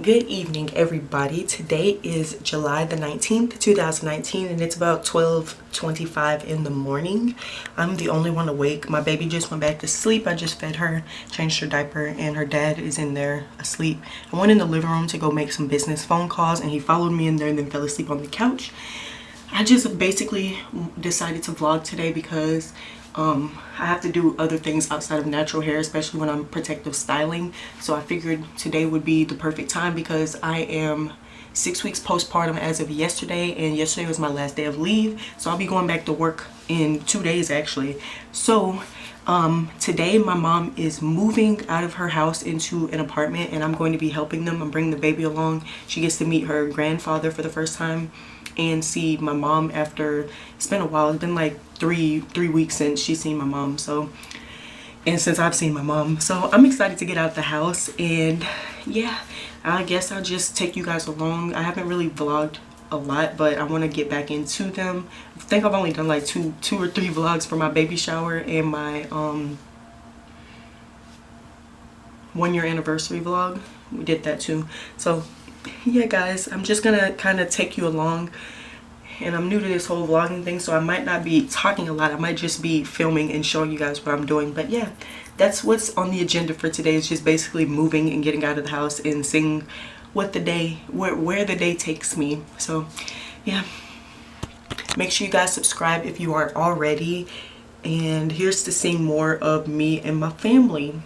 Good evening, everybody. Today is July the 19th, 2019, and it's about 12:25 in the morning. I'm the only one awake. My baby just went back to sleep. I just fed her, changed her diaper, and her dad is in there asleep. I went in the living room to go make some business phone calls, and he followed me in there and then fell asleep on the couch. I just basically decided to vlog today because I have to do other things outside of natural hair, especially when I'm protective styling. So I figured today would be the perfect time because I am 6 weeks postpartum as of yesterday, and yesterday was my last day of leave. So I'll be going back to work in 2 days actually. So today my mom is moving out of her house into an apartment, and I'm going to be helping them. I'm bringing the baby along. She gets to meet her grandfather for the first time and see my mom after it's been a while. It's been like three weeks since she's seen my mom, so, and since I've seen my mom, so I'm excited to get out of the house. And yeah, I guess I'll just take you guys along. I haven't really vlogged a lot, but I want to get back into them. I think I've only done like two or three vlogs for my baby shower and my 1 year anniversary vlog. We did that too. So yeah guys, I'm just gonna kind of take you along, and I'm new to this whole vlogging thing, so I might not be talking a lot. I might just be filming and showing you guys what I'm doing. But yeah, that's what's on the agenda for today. It's just basically moving and getting out of the house and seeing what the day, where the day takes me. So yeah, make sure you guys subscribe if you aren't already, and here's to seeing more of me and my family.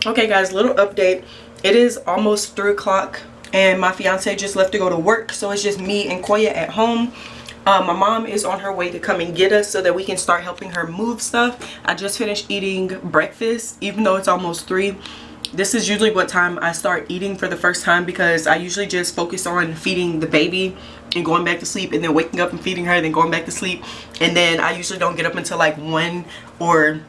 Okay guys, little update. It is almost 3 o'clock and my fiance just left to go to work, so it's just me and Koya at home. My mom is on her way to come and get us so that we can start helping her move stuff. I just finished eating breakfast, even though it's almost 3. This is usually what time I start eating for the first time, because I usually just focus on feeding the baby and going back to sleep, and then waking up and feeding her, then going back to sleep, and then I usually don't get up until like 1 or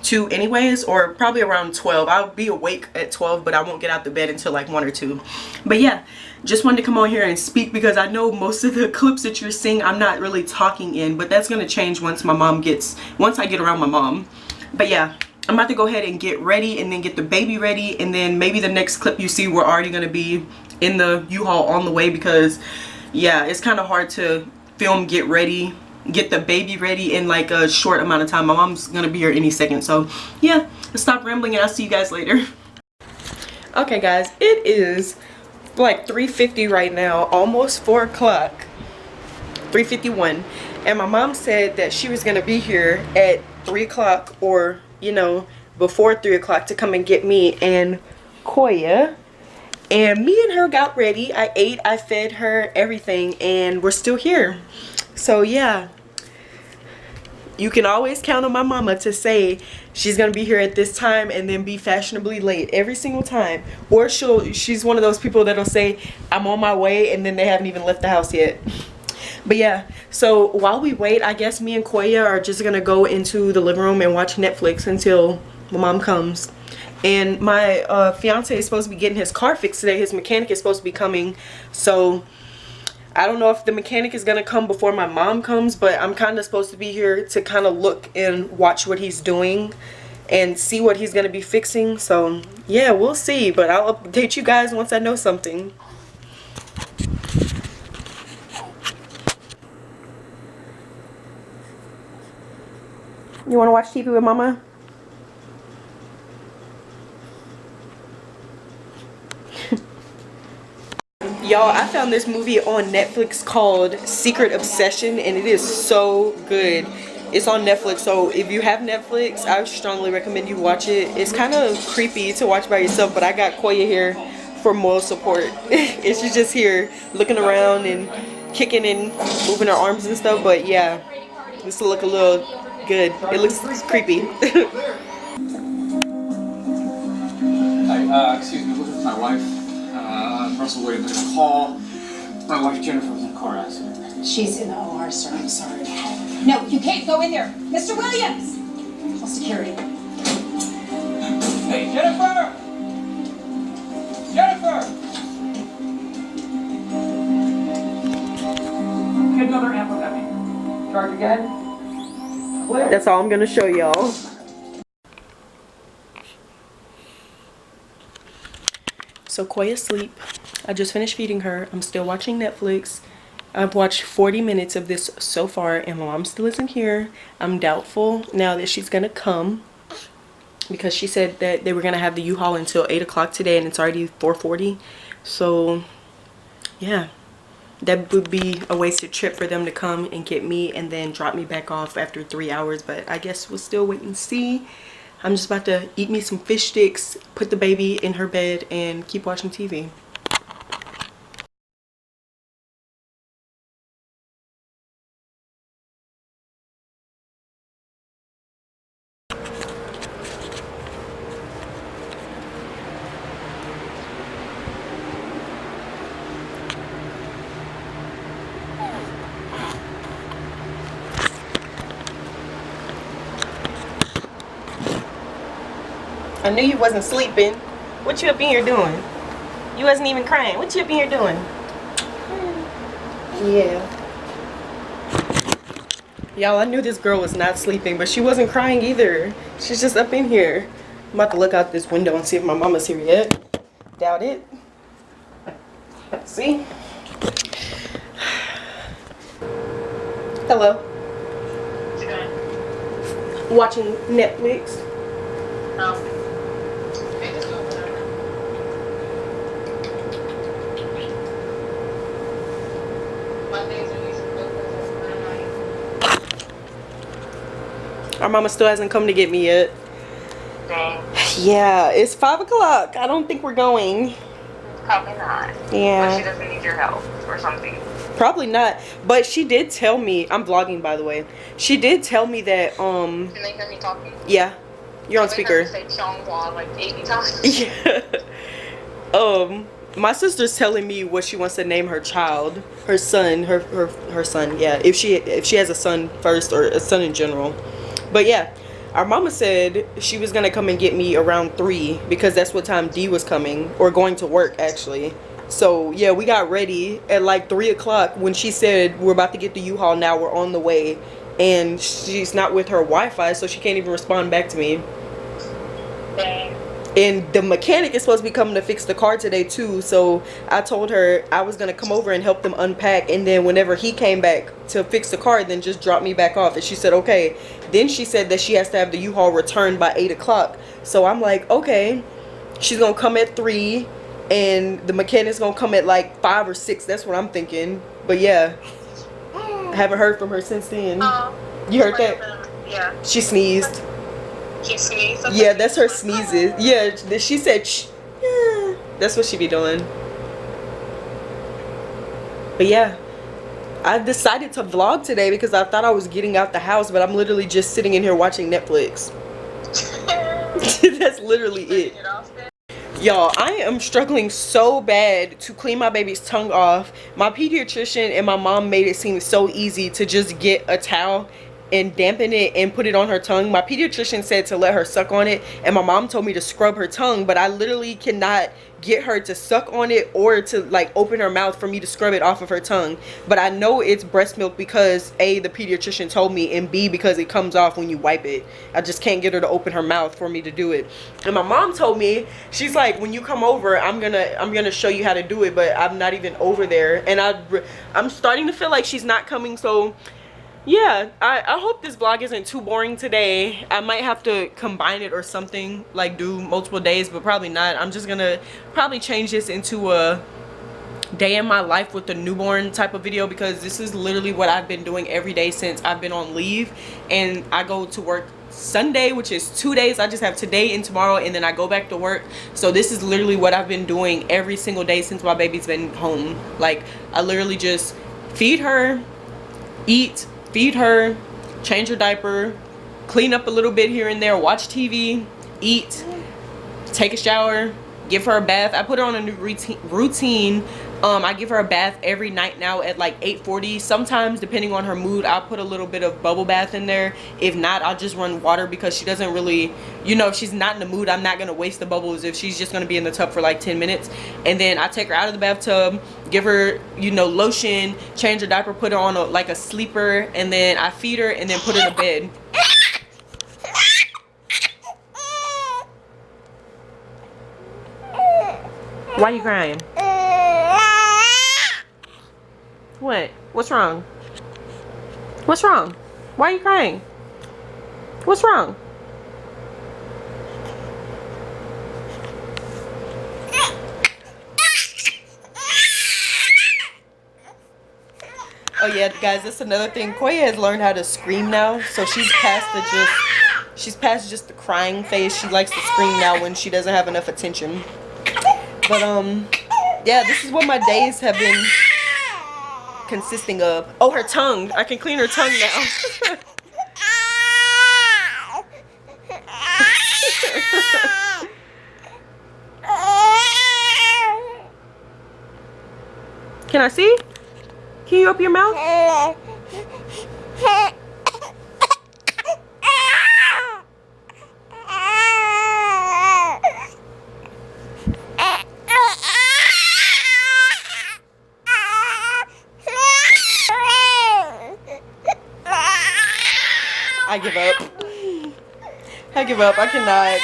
2 anyways, or probably around 12. I'll be awake at 12, but I won't get out the bed until like 1 or 2. But yeah, just wanted to come on here and speak because I know most of the clips that you're seeing I'm not really talking in, but that's gonna change once I get around my mom. But yeah, I'm about to go ahead and get ready and then get the baby ready, and then maybe the next clip you see we're already gonna be in the U-Haul on the way, because yeah, it's kind of hard to film get ready get the baby ready in like a short amount of time. My mom's gonna be here any second. So yeah, let's stop rambling and I'll see you guys later. Okay guys, it is like 3:50 right now, almost 4 o'clock. 3:51, and my mom said that she was gonna be here at 3 o'clock, or you know, before 3 o'clock, to come and get me and Koya. And me and her got ready. I ate, I fed her, everything, and we're still here. So yeah, you can always count on my mama to say she's gonna be here at this time and then be fashionably late every single time. Or she's one of those people that'll say I'm on my way and then they haven't even left the house yet. But yeah, so while we wait, I guess me and Koya are just gonna go into the living room and watch Netflix until my mom comes. And my fiance is supposed to be getting his car fixed today. His mechanic is supposed to be coming. So I don't know if the mechanic is gonna come before my mom comes, but I'm kind of supposed to be here to kind of look and watch what he's doing and see what he's gonna be fixing. So yeah, we'll see, but I'll update you guys once I know something. You want to watch TV with mama? Y'all, I found this movie on Netflix called Secret Obsession, and it is so good. It's on Netflix, so if you have Netflix, I strongly recommend you watch it. It's kind of creepy to watch by yourself, but I got Koya here for moral support. And she's just here looking around and kicking and moving her arms and stuff, but yeah, this will look a little good. It looks creepy. Hi, excuse me, I'm looking for my wife. Russell Williams is a call. My wife Jennifer was in a car accident. She's in the OR, sir. I'm sorry. No, you can't go in there. Mr. Williams! Call security. Hey, Jennifer! Jennifer! Get another amphetamine. Charge again. Clear. That's all I'm gonna show y'all. So Koya's asleep. I just finished feeding her. I'm still watching Netflix. I've watched 40 minutes of this so far, and my mom still isn't here. I'm doubtful now that she's gonna come, because she said that they were gonna have the U-Haul until 8 o'clock today, and it's already 4:40. So yeah, that would be a wasted trip for them to come and get me and then drop me back off after 3 hours. But I guess we'll still wait and see. I'm just about to eat me some fish sticks, put the baby in her bed, and keep watching TV. I knew you wasn't sleeping. What you up in here doing? You wasn't even crying. What you up in here doing? Yeah. Y'all, I knew this girl was not sleeping, but she wasn't crying either. She's just up in here. I'm about to look out this window and see if my mama's here yet. Doubt it. See? Hello. What's it doing? Watching Netflix. Oh. Okay, just go whatever. Mondays are usually good for night. Our mama still hasn't come to get me yet. Dang. Yeah, it's 5 o'clock. I don't think we're going. Probably not. Yeah. But she doesn't need your help or something. Probably not. But she did tell me, I'm vlogging by the way. She did tell me that Can they hear me talking? yeah. You're on I've speaker. heard her say Chonghua like 80 times. Yeah. My sister's telling me what she wants to name her child. Her son, her son, yeah. If she has a son first, or a son in general. But yeah, our mama said she was gonna come and get me around 3 because that's what time Dee was coming, or going to work actually. So yeah, we got ready at like 3 o'clock when she said we're about to get the U-Haul now, we're on the way. And she's not with her Wi-Fi, so she can't even respond back to me. Dang. And the mechanic is supposed to be coming to fix the car today too, so I told her I was gonna come over and help them unpack, and then whenever he came back to fix the car, then just drop me back off. And she said okay. Then she said that she has to have the U-Haul returned by 8 o'clock. So I'm like, okay, she's gonna come at 3 and the mechanic's gonna come at like 5 or 6. That's what I'm thinking. But yeah, I haven't heard from her since then. You heard that? Yeah. She sneezed. She sneezed? Yeah, that's her sneezes. Yeah, she said shh. Yeah, that's what she be doing. But yeah, I decided to vlog today because I thought I was getting out the house, but I'm literally just sitting in here watching Netflix. That's literally it. Y'all, I am struggling so bad to clean my baby's tongue off. My pediatrician and my mom made it seem so easy to just get a towel and dampen it and put it on her tongue. My pediatrician said to let her suck on it, and my mom told me to scrub her tongue, but I literally cannot get her to suck on it or to like open her mouth for me to scrub it off of her tongue. But I know it's breast milk because A, the pediatrician told me, and B, because it comes off when you wipe it. I just can't get her to open her mouth for me to do it. And my mom told me, she's like, when you come over, I'm gonna show you how to do it, but I'm not even over there. And I'm starting to feel like she's not coming. So yeah, I hope this vlog isn't too boring today. I might have to combine it or something, like do multiple days, but probably not. I'm just gonna probably change this into a day in my life with the newborn type of video, because this is literally what I've been doing every day since I've been on leave. And I go to work Sunday, which is 2 days. I just have today and tomorrow, and then I go back to work. So this is literally what I've been doing every single day since my baby's been home. Like, I literally just feed her, eat, feed her, change her diaper, clean up a little bit here and there, watch TV, eat, take a shower, give her a bath. I put her on a new routine. I give her a bath every night now at like 8:40. Sometimes, depending on her mood, I'll put a little bit of bubble bath in there. If not, I'll just run water, because she doesn't really, you know, if she's not in the mood, I'm not gonna waste the bubbles if she's just gonna be in the tub for like 10 minutes. And then I take her out of the bathtub, give her, you know, lotion, change her diaper, put her on like a sleeper, and then I feed her and then put her to bed. Why are you crying? What? What's wrong? What's wrong? Why are you crying? What's wrong? Oh yeah, guys, that's another thing. Koya has learned how to scream now, so she's past just the crying phase. She likes to scream now when she doesn't have enough attention. But yeah, this is what my days have been consisting of. Oh, her tongue. I can clean her tongue now. Can I see? Can you open your mouth? I give up. I give up. I cannot.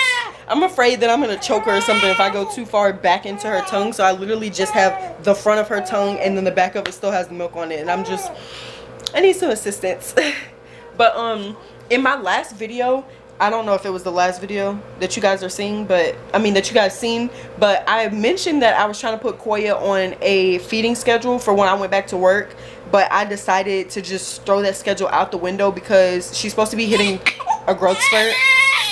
I'm afraid that I'm going to choke her or something if I go too far back into her tongue. So I literally just have the front of her tongue, and then the back of it still has the milk on it. And I need some assistance. But in my last video, I don't know if it was the last video that you guys are seeing, but I mean that you guys seen, but I mentioned that I was trying to put Koya on a feeding schedule for when I went back to work. But I decided to just throw that schedule out the window because she's supposed to be hitting a growth spurt,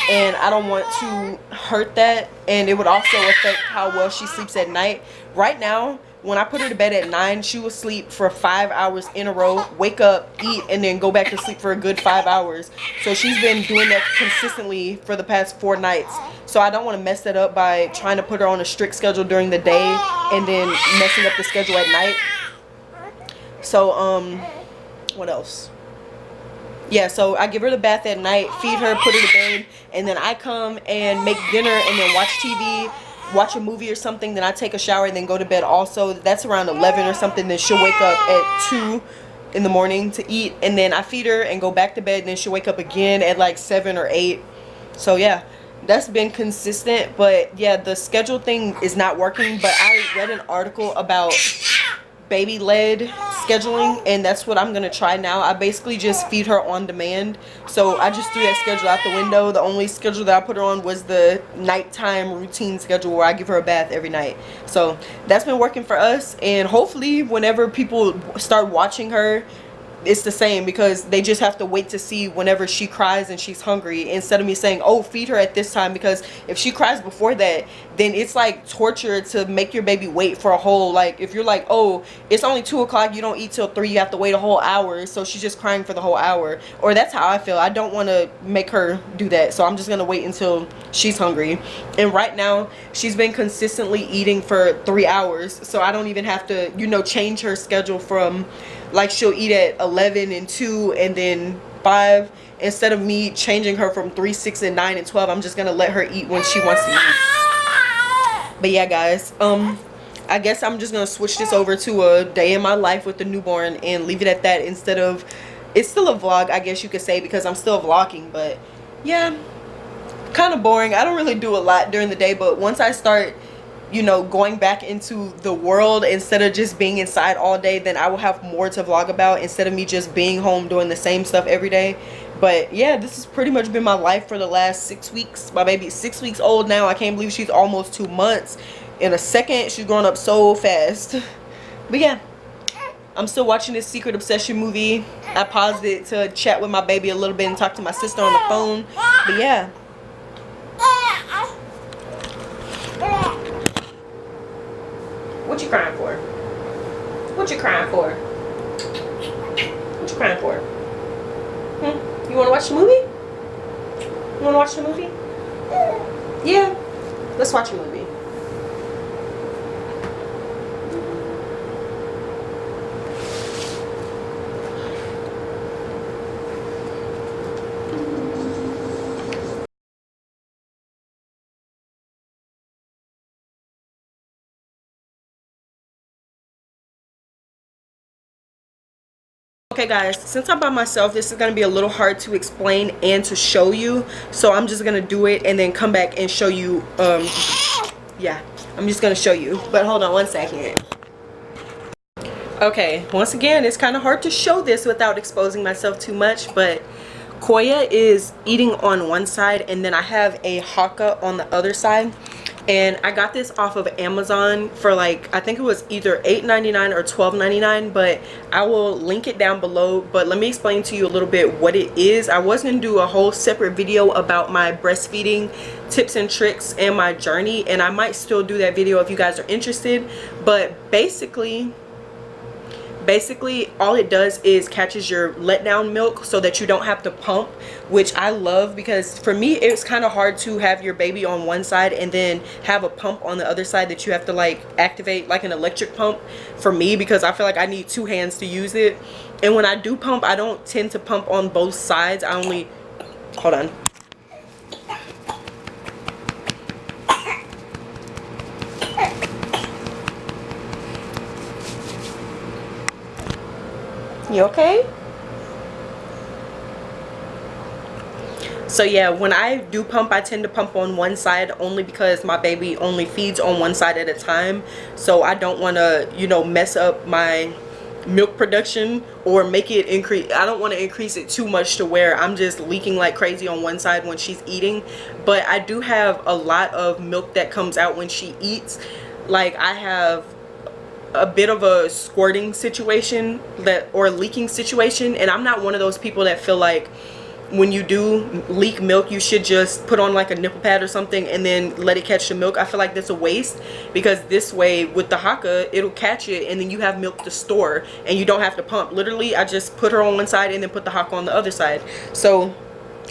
and I don't want to hurt that, and it would also affect how well she sleeps at night. Right now, when I put her to bed at 9, she will sleep for 5 hours in a row, wake up, eat, and then go back to sleep for a good 5 hours. So she's been doing that consistently for the past 4 nights. So I don't want to mess that up by trying to put her on a strict schedule during the day and then messing up the schedule at night. So what else? Yeah, so I give her the bath at night, feed her, put her to bed, and then I come and make dinner and then watch TV, watch a movie or something. Then I take a shower and then go to bed also. That's around 11 or something. Then she'll wake up at 2 in the morning to eat, and then I feed her and go back to bed, and then she'll wake up again at like 7 or 8. So yeah, that's been consistent. But yeah, the schedule thing is not working. But I read an article about baby led scheduling, and that's what I'm gonna try now. I basically just feed her on demand, so I just threw that schedule out the window. The only schedule that I put her on was the nighttime routine schedule where I give her a bath every night. So that's been working for us, and hopefully whenever people start watching her, it's the same, because they just have to wait to see whenever she cries and she's hungry, instead of me saying, oh, feed her at this time, because if she cries before that, then it's like torture to make your baby wait for a whole, like, if you're like, oh, it's only 2 o'clock, you don't eat till 3, you have to wait a whole hour, so she's just crying for the whole hour. Or that's how I feel. I don't want to make her do that, so I'm just gonna wait until she's hungry. And right now she's been consistently eating for 3 hours, so I don't even have to, you know, change her schedule from, like, she'll eat at 11 and 2 and then 5. Instead of me changing her from 3, 6, and 9 and 12, I'm just gonna let her eat when she wants to eat. But yeah, guys, I guess I'm just gonna switch this over to a day in my life with the newborn and leave it at that, instead of, it's still a vlog, I guess you could say, because I'm still vlogging. But yeah, kind of boring. I don't really do a lot during the day, but once I start, you know, going back into the world instead of just being inside all day, then I will have more to vlog about, instead of me just being home doing the same stuff every day. But yeah, this has pretty much been my life for the last 6 weeks. My baby is 6 weeks old now. I can't believe she's almost 2 months. In a second, she's growing up so fast. But yeah, I'm still watching this Secret Obsession movie. I paused it to chat with my baby a little bit and talk to my sister on the phone. But yeah, what you crying for? What you crying for? What you crying for? You want to watch the movie? You want to watch the movie? Yeah, let's watch a movie. Okay guys, since I'm by myself, this is going to be a little hard to explain and to show you, so I'm just going to do it and then come back and show you. Yeah, I'm just going to show you, but hold on one second. Okay, once again, it's kind of hard to show this without exposing myself too much, but Koya is eating on one side and then I have a Haka on the other side. And I got this off of Amazon for, like, I think it was either $8.99 or $12.99, but I will link it down below. But let me explain to you a little bit what it is. I was going to do a whole separate video about my breastfeeding tips and tricks and my journey, and I might still do that video if you guys are interested. But basically all it does is catches your letdown milk so that you don't have to pump, which I love, because for me it's kind of hard to have your baby on one side and then have a pump on the other side that you have to, like, activate like an electric pump for me, because I feel like I need 2 hands to use it. And when I do pump, I don't tend to pump on both sides. I only, hold on, you okay? So yeah, when I do pump, I tend to pump on one side only because my baby only feeds on one side at a time. So I don't want to, you know, mess up my milk production or make it increase. I don't want to increase it too much to where I'm just leaking like crazy on one side when she's eating. But I do have a lot of milk that comes out when she eats. Like, I have a bit of a squirting situation, that, or leaking situation, and I'm not one of those people that feel like when you do leak milk you should just put on like a nipple pad or something and then let it catch the milk. I feel like that's a waste, because this way with the Haka it'll catch it and then you have milk to store and you don't have to pump. Literally, I just put her on one side and then put the Haka on the other side. So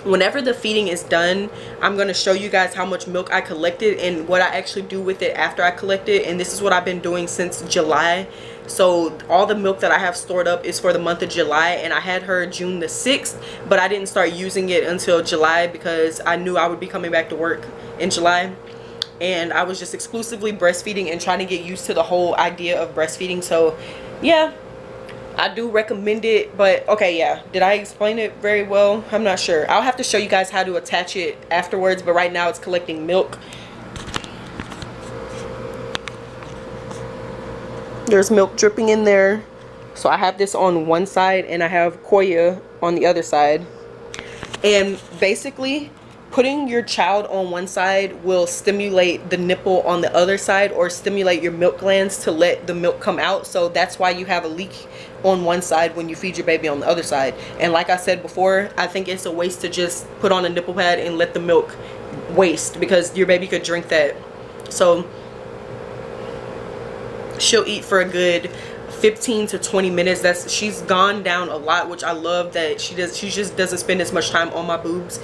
whenever the feeding is done, I'm going to show you guys how much milk I collected and what I actually do with it after I collect it. And this is what I've been doing since July. So all the milk that I have stored up is for the month of July, and I had her June the 6th, but I didn't start using it until July because I knew I would be coming back to work in July. And I was just exclusively breastfeeding and trying to get used to the whole idea of breastfeeding. So yeah, I do recommend it, but okay, yeah. Did I explain it very well? I'm not sure. I'll have to show you guys how to attach it afterwards, but right now it's collecting milk. There's milk dripping in there. So I have this on one side and I have Koya on the other side. And basically, putting your child on one side will stimulate the nipple on the other side, or stimulate your milk glands to let the milk come out. So that's why you have a leak on one side when you feed your baby on the other side. And like I said before, I think it's a waste to just put on a nipple pad and let the milk waste, because your baby could drink that. So she'll eat for a good 15 to 20 minutes. She's gone down a lot, which I love that she just doesn't spend as much time on my boobs.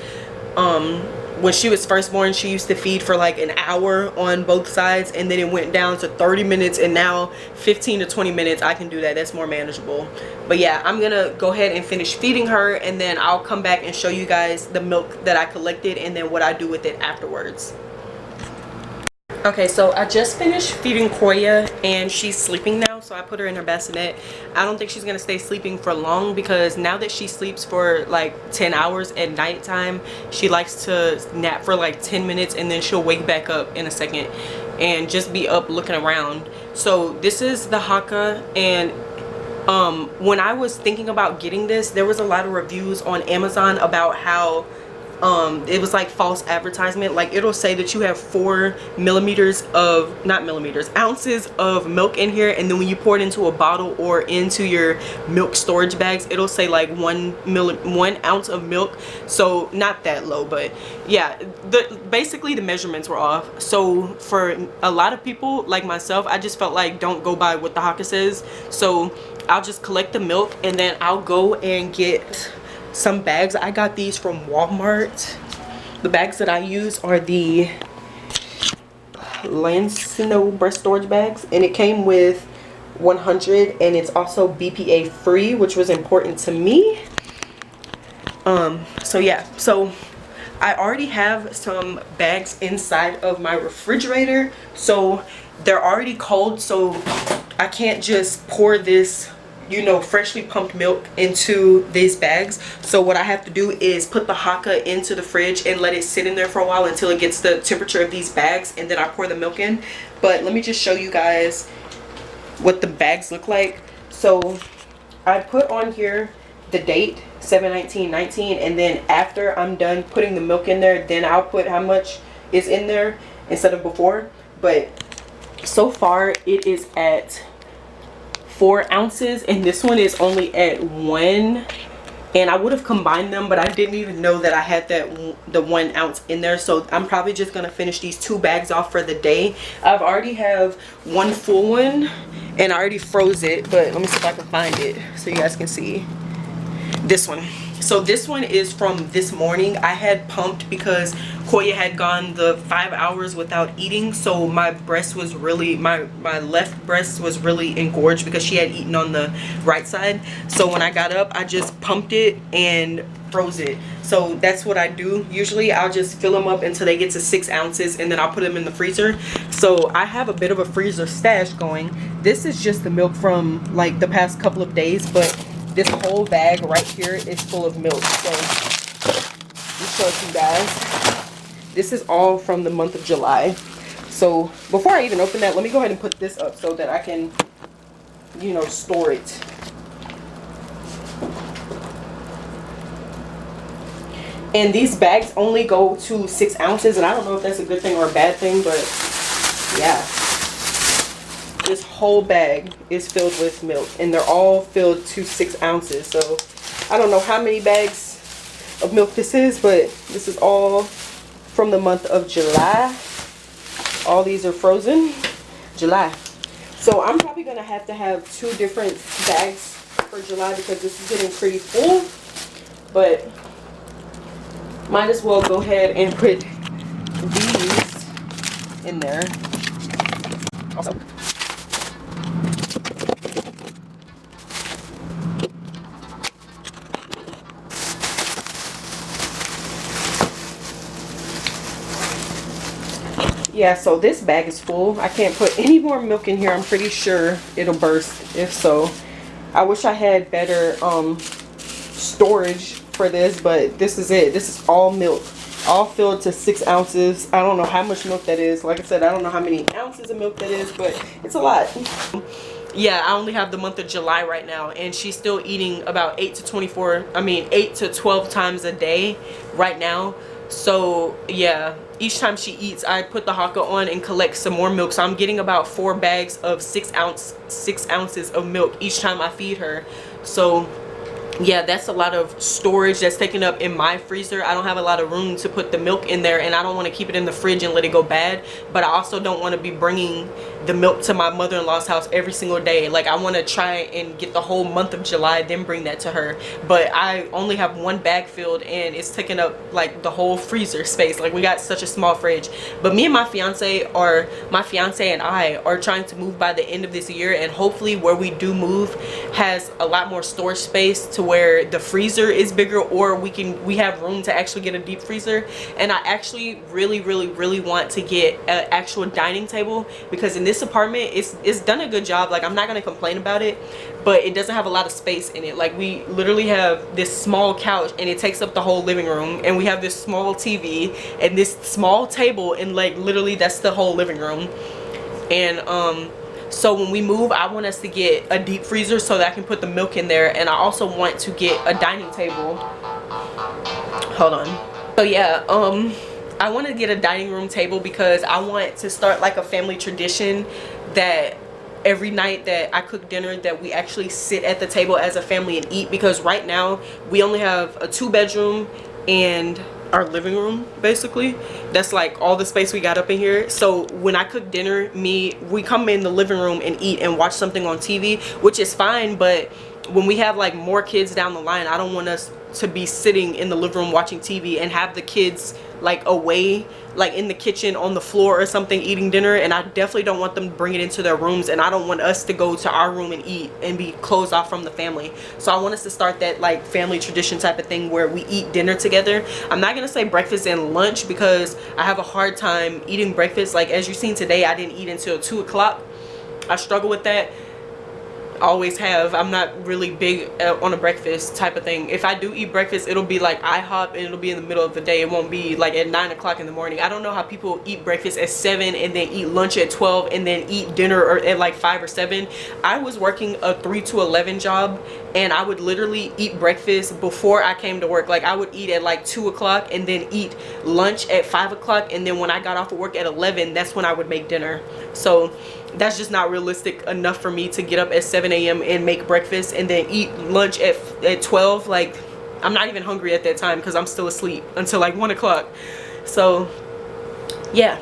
When she was first born, she used to feed for like an hour on both sides, and then it went down to 30 minutes, and now 15 to 20 minutes I can do that. That's more manageable. But yeah, I'm gonna go ahead and finish feeding her, and then I'll come back and show you guys the milk that I collected and then what I do with it afterwards. Okay, so I just finished feeding Koya and she's sleeping now, so I put her in her bassinet. I don't think she's gonna stay sleeping for long, because now that she sleeps for like 10 hours at nighttime, she likes to nap for like 10 minutes and then she'll wake back up in a second and just be up looking around. So this is the Haka, and when I was thinking about getting this, there was a lot of reviews on Amazon about how it was like false advertisement. Like, it'll say that you have 4 millimeters of, not millimeters, ounces of milk in here, and then when you pour it into a bottle or into your milk storage bags, it'll say like 1 ounce of milk. So not that low, but yeah, basically the measurements were off. So for a lot of people like myself, I just felt like, don't go by what the Haka says. So I'll just collect the milk and then I'll go and get some bags. I got these from Walmart. The bags that I use are the Lancino breast storage bags, and it came with 100, and it's also BPA free, which was important to me. So yeah, so I already have some bags inside of my refrigerator, so they're already cold, so I can't just pour this, you know, freshly pumped milk into these bags. So what I have to do is put the Haka into the fridge and let it sit in there for a while until it gets the temperature of these bags, and then I pour the milk in. But let me just show you guys what the bags look like. So I put on here the date 7/19/19, and then after I'm done putting the milk in there, then I'll put how much is in there instead of before. But so far it is at 4 ounces, and this one is only at 1, and I would have combined them, but I didn't even know that I had the 1 ounce in there. So I'm probably just gonna finish these 2 bags off for the day. I've already have 1 full one, and I already froze it, but let me see if I can find it so you guys can see this one. So this one is from this morning. I had pumped because Koya had gone the 5 hours without eating, so my breast was really, my left breast was really engorged because she had eaten on the right side. So when I got up, I just pumped it and froze it. So that's what I do usually. I'll just fill them up until they get to 6 ounces, and then I'll put them in the freezer. So I have a bit of a freezer stash going. This is just the milk from like the past couple of days, but this whole bag right here is full of milk. So let me show it to you guys. This is all from the month of July. So before I even open that, let me go ahead and put this up so that I can, you know, store it. And these bags only go to 6 ounces, and I don't know if that's a good thing or a bad thing, but yeah. This whole bag is filled with milk, and they're all filled to 6 ounces. So I don't know how many bags of milk this is, but this is all from the month of July. All these are frozen July. So I'm probably going to have 2 different bags for July because this is getting pretty full. But might as well go ahead and put these in there also. Yeah, so this bag is full. I can't put any more milk in here. I'm pretty sure it'll burst if so. I wish I had better storage for this, but this is it. This is all milk, all filled to 6 ounces. I don't know how much milk that is. Like I said, I don't know how many ounces of milk that is, but it's a lot. Yeah, I only have the month of July right now, and she's still eating about 8 to 12 times a day right now. So yeah, each time she eats, I put the haka on and collect some more milk. So I'm getting about 4 bags of 6 ounces of milk each time I feed her. So yeah, that's a lot of storage that's taken up in my freezer. I don't have a lot of room to put the milk in there, and I don't want to keep it in the fridge and let it go bad, but I also don't want to be bringing the milk to my mother-in-law's house every single day. Like, I want to try and get the whole month of July, then bring that to her. But I only have 1 bag filled, and it's taking up like the whole freezer space. Like, we got such a small fridge. But me and my fiance and I are trying to move by the end of this year, and hopefully where we do move has a lot more storage space to where the freezer is bigger, or we have room to actually get a deep freezer. And I actually really want to get an actual dining table, because in this apartment it's done a good job. Like, I'm not gonna complain about it, but it doesn't have a lot of space in it. Like, we literally have this small couch and it takes up the whole living room, and we have this small TV and this small table, and like literally that's the whole living room. And so when we move, I want us to get a deep freezer so that I can put the milk in there, and I also want to get a dining table. Hold on. So yeah, I want to get a dining room table because I want to start like a family tradition that every night that I cook dinner, that we actually sit at the table as a family and eat. Because right now we only have a 2-bedroom and our living room, basically. That's like all the space we got up in here. So when I cook dinner, we come in the living room and eat and watch something on TV, which is fine. But when we have like more kids down the line, I don't want us to be sitting in the living room watching TV and have the kids like away, like in the kitchen on the floor or something eating dinner. And I definitely don't want them to bring it into their rooms, and I don't want us to go to our room and eat and be closed off from the family. So I want us to start that like family tradition type of thing where we eat dinner together. I'm not gonna say breakfast and lunch because I have a hard time eating breakfast. Like, as you've seen today, I didn't eat until 2 o'clock. I struggle with that. Always have. I'm not really big on a breakfast type of thing. If I do eat breakfast, it'll be like IHOP, and it'll be in the middle of the day. It won't be like at 9 o'clock in the morning. I don't know how people eat breakfast at 7 and then eat lunch at 12 and then eat dinner or at like 5 or 7. I was working a 3 to 11 job, and I would literally eat breakfast before I came to work. Like, I would eat at like 2 o'clock and then eat lunch at 5 o'clock, and then when I got off of work at 11, that's when I would make dinner. So that's just not realistic enough for me to get up at 7 a.m. and make breakfast and then eat lunch at 12. Like, I'm not even hungry at that time because I'm still asleep until like 1 o'clock. So yeah,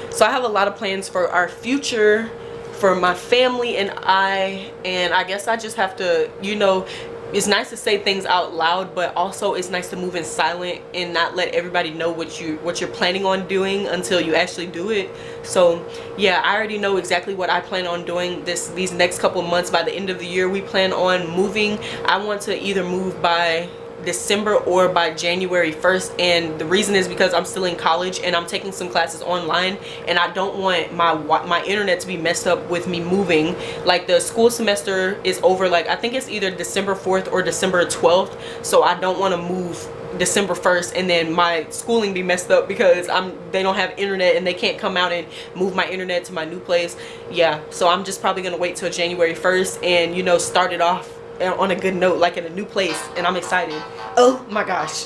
so I have a lot of plans for our future, for my family and I guess I just have to, you know, it's nice to say things out loud, but also it's nice to move in silent and not let everybody know what you're planning on doing until you actually do it. So yeah, I already know exactly what I plan on doing these next couple months. By the end of the year, we plan on moving. I want to either move by December or by January 1st, and the reason is because I'm still in college and I'm taking some classes online, and I don't want my internet to be messed up with me moving. Like, the school semester is over, like I think it's either December 4th or December 12th, so I don't want to move December 1st and then my schooling be messed up because they don't have internet and they can't come out and move my internet to my new place. Yeah, so I'm just probably gonna wait till January 1st and, you know, start it off on a good note, like in a new place, and I'm excited. Oh my gosh.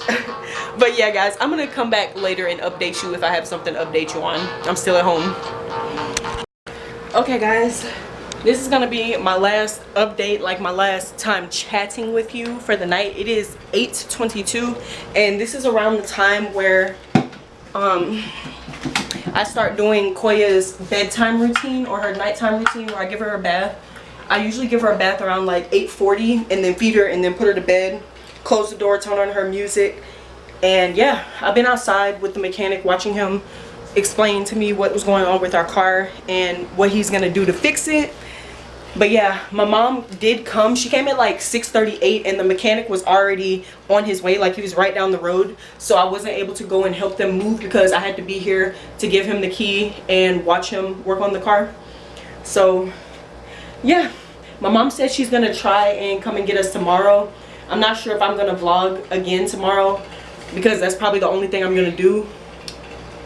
But yeah guys, I'm gonna come back later and update you if I have something to update you on. I'm still at home. Okay guys, this is gonna be my last update, like my last time chatting with you for the night. It is 8:22 and this is around the time where I start doing Koya's bedtime routine, or her nighttime routine, where I give her a bath. I usually give her a bath around like 8:40 and then feed her and then put her to bed, close the door, turn on her music. And yeah, I've been outside with the mechanic watching him explain to me what was going on with our car and what he's gonna do to fix it. But yeah, my mom did come. She came at like 6:38 and the mechanic was already on his way, like he was right down the road. So I wasn't able to go and help them move because I had to be here to give him the key and watch him work on the car. So yeah, My mom said she's gonna try and come and get us tomorrow. I'm not sure if I'm gonna vlog again tomorrow because that's probably the only thing I'm gonna do.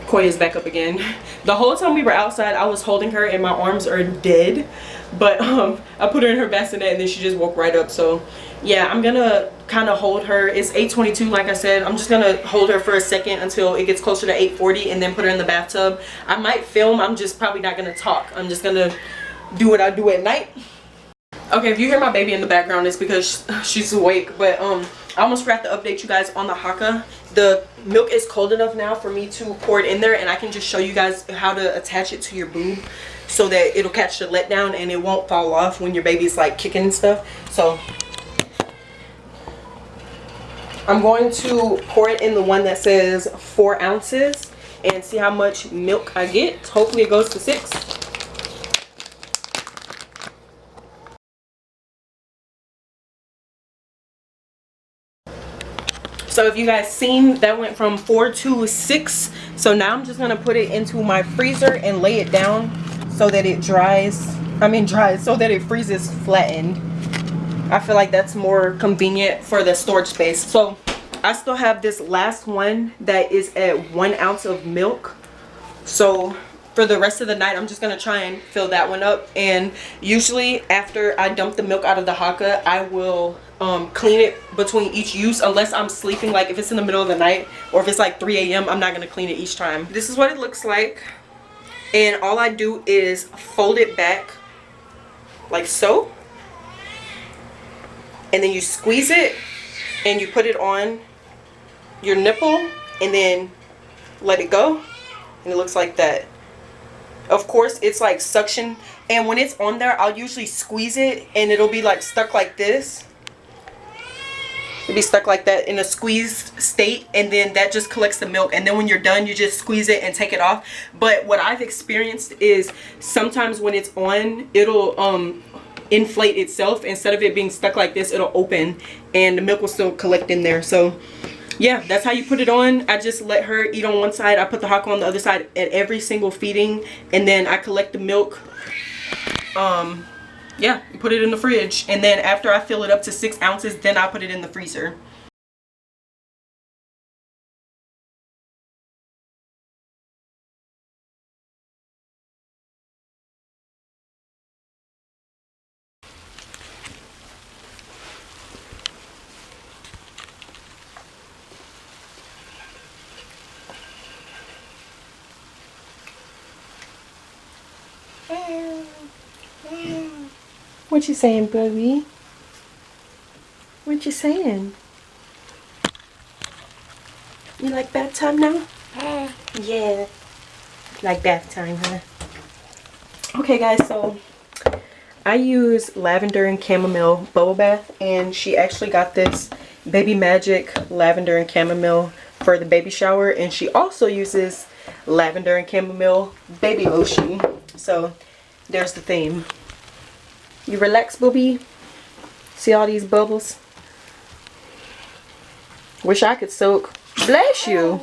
Koya's back up again. The whole time we were outside, I was holding her and my arms are dead. But I put her in her bassinet and then she just woke right up. So yeah, I'm gonna kind of hold her. It's 8:22, like I said. I'm just gonna hold her for a second until it gets closer to 8:40 and then put her in the bathtub. I might film. I'm just probably not gonna talk. I'm just gonna do what I do at night. Okay, if you hear my baby in the background, it's because she's awake. But I almost forgot to update you guys on the haka. The milk is cold enough now for me to pour it in there, and I can just show you guys how to attach it to your boob so that it'll catch the letdown and it won't fall off when your baby's like kicking and stuff. So I'm going to pour it in the one that says 4 ounces and see how much milk I get. Hopefully it goes to 6. So if you guys seen, that went from 4 to 6. So now I'm just gonna put it into my freezer and lay it down so that it dries so that it freezes flattened. I feel like that's more convenient for the storage space. So I still have this last one that is at 1 ounce of milk. So for the rest of the night, I'm just gonna try and fill that one up. And usually after I dump the milk out of the haka, I will clean it between each use, unless I'm sleeping. Like if it's in the middle of the night or if it's like 3 a.m. I'm not gonna clean it each time. This is what it looks like, and all I do is fold it back like so, and then you squeeze it and you put it on your nipple and then let it go, and it looks like that. Of course it's like suction, and when it's on there I'll usually squeeze it and it'll be like stuck like this. It'll be stuck like that in a squeezed state, and then that just collects the milk, and then when you're done you just squeeze it and take it off. But what I've experienced is sometimes when it's on, it'll inflate itself. Instead of it being stuck like this, it'll open and the milk will still collect in there. So yeah, that's how you put it on. I just let her eat on one side, I put the haka on the other side at every single feeding, and then I collect the milk. Yeah, put it in the fridge, and then after I fill it up to 6 ounces, then I put it in the freezer. What you saying, baby? What you saying? You like bath time now? Yeah. Like bath time, huh? Okay, guys, so I use lavender and chamomile bubble bath, and she actually got this Baby Magic lavender and chamomile for the baby shower, and she also uses lavender and chamomile baby lotion. So there's the theme. You relax, booby? See all these bubbles? Wish I could soak. Bless you.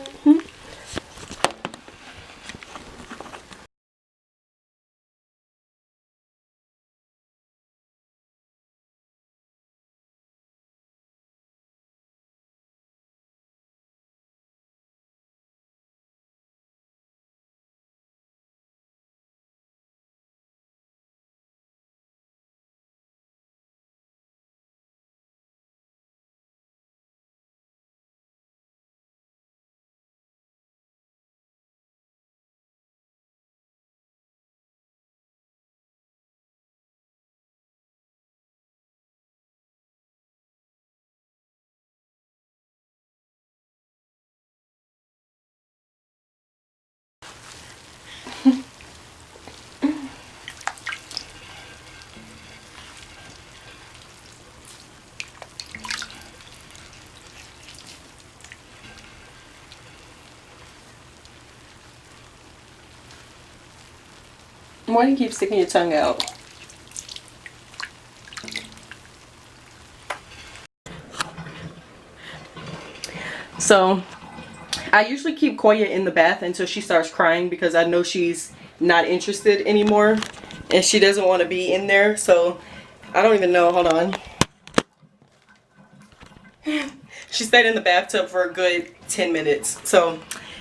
Why do you keep sticking your tongue out? So I usually keep Koya in the bath until she starts crying, because I know she's not interested anymore and she doesn't want to be in there. So I don't even know. Hold on. She stayed in the bathtub for a good 10 minutes. So,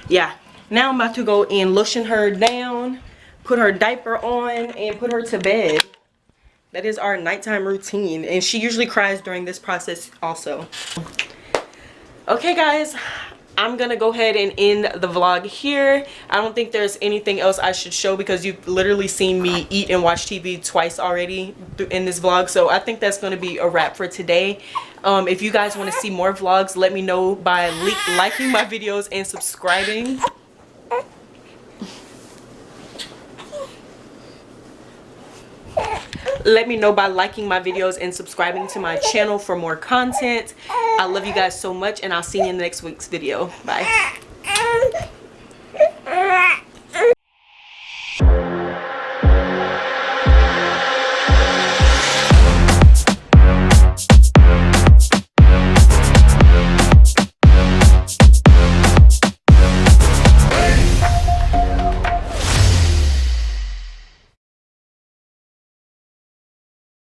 yeah. Now I'm about to go and lotion her down, put her diaper on, and put her to bed. That is our nighttime routine. And she usually cries during this process also. Okay, guys. I'm gonna go ahead and end the vlog here. I don't think there's anything else I should show because you've literally seen me eat and watch TV twice already in this vlog. So I think that's gonna be a wrap for today. If you guys want to see more vlogs, let me know by liking my videos and subscribing. Let me know by liking my videos and subscribing to my channel for more content. I love you guys so much, and I'll see you in the next week's video. Bye.